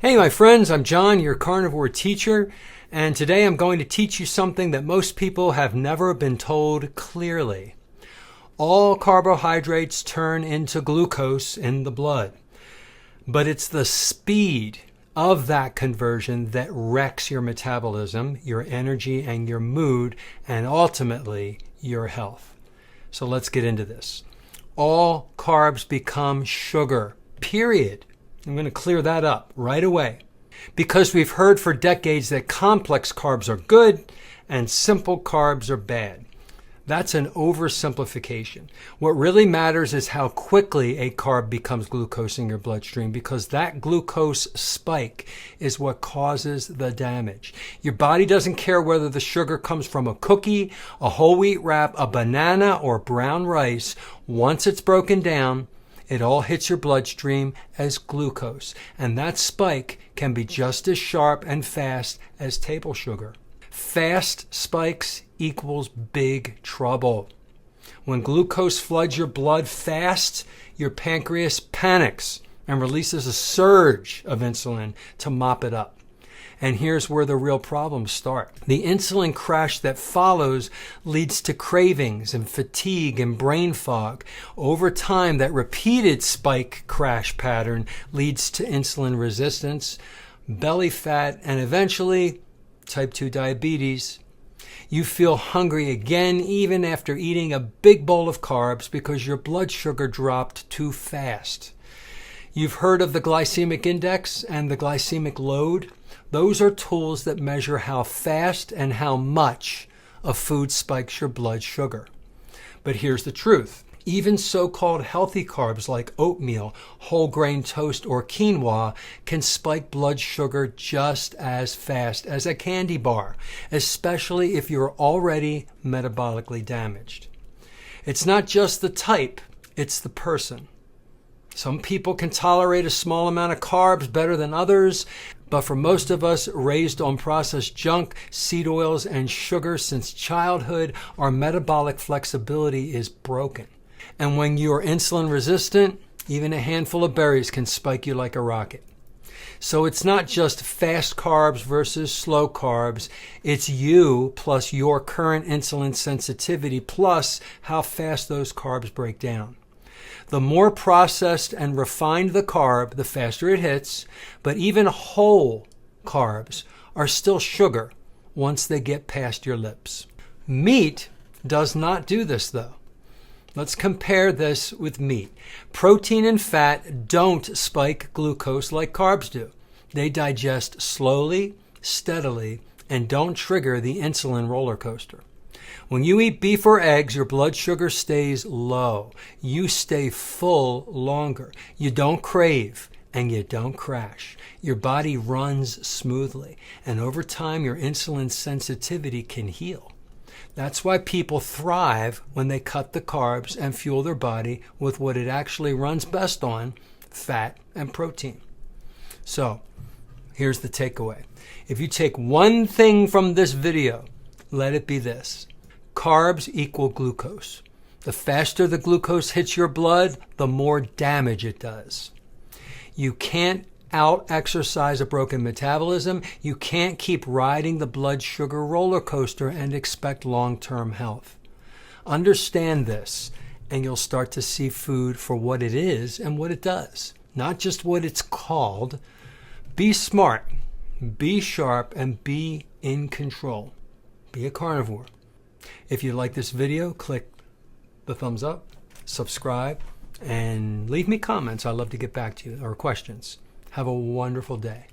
Hey my friends, I'm John, your carnivore teacher, and today I'm going to teach you something that most people have never been told clearly. All carbohydrates turn into glucose in the blood, but it's the speed of that conversion that wrecks your metabolism, your energy, and your mood, and ultimately your health. So let's get into this. All carbs become sugar, period. I'm going to clear that up right away because we've heard for decades that complex carbs are good and simple carbs are bad. That's an oversimplification. What really matters is how quickly a carb becomes glucose in your bloodstream, because that glucose spike is what causes the damage. Your body doesn't care whether the sugar comes from a cookie, a whole wheat wrap, a banana, or brown rice. Once it's broken down, it all hits your bloodstream as glucose, and that spike can be just as sharp and fast as table sugar. Fast spikes equals big trouble. When glucose floods your blood fast, your pancreas panics and releases a surge of insulin to mop it up. And here's where the real problems start. The insulin crash that follows leads to cravings and fatigue and brain fog. Over time, that repeated spike crash pattern leads to insulin resistance, belly fat, and eventually type 2 diabetes. You feel hungry again even after eating a big bowl of carbs because your blood sugar dropped too fast. You've heard of the glycemic index and the glycemic load. Those are tools that measure how fast and how much a food spikes your blood sugar. But here's the truth. Even so-called healthy carbs like oatmeal, whole grain toast, or quinoa can spike blood sugar just as fast as a candy bar, especially if you're already metabolically damaged. It's not just the type, it's the person. Some people can tolerate a small amount of carbs better than others, but for most of us raised on processed junk, seed oils, and sugar since childhood, our metabolic flexibility is broken. And when you're insulin resistant, even a handful of berries can spike you like a rocket. So it's not just fast carbs versus slow carbs. It's you plus your current insulin sensitivity plus how fast those carbs break down. The more processed and refined the carb, the faster it hits, but even whole carbs are still sugar once they get past your lips. Meat does not do this though. Let's compare this with meat. Protein and fat don't spike glucose like carbs do. They digest slowly, steadily, and don't trigger the insulin roller coaster. When you eat beef or eggs, your blood sugar stays low. You stay full longer. You don't crave and you don't crash. Your body runs smoothly, and over time your insulin sensitivity can heal. That's why people thrive when they cut the carbs and fuel their body with what it actually runs best on, fat and protein. So, here's the takeaway. If you take one thing from this video, let it be this. Carbs equal glucose. The faster the glucose hits your blood, the more damage it does. You can't out-exercise a broken metabolism. You can't keep riding the blood sugar roller coaster and expect long-term health. Understand this, and you'll start to see food for what it is and what it does, not just what it's called. Be smart, be sharp, and be in control. Be a carnivore. If you like this video, click the thumbs up, subscribe, and leave me comments. I'd love to get back to you, or questions. Have a wonderful day.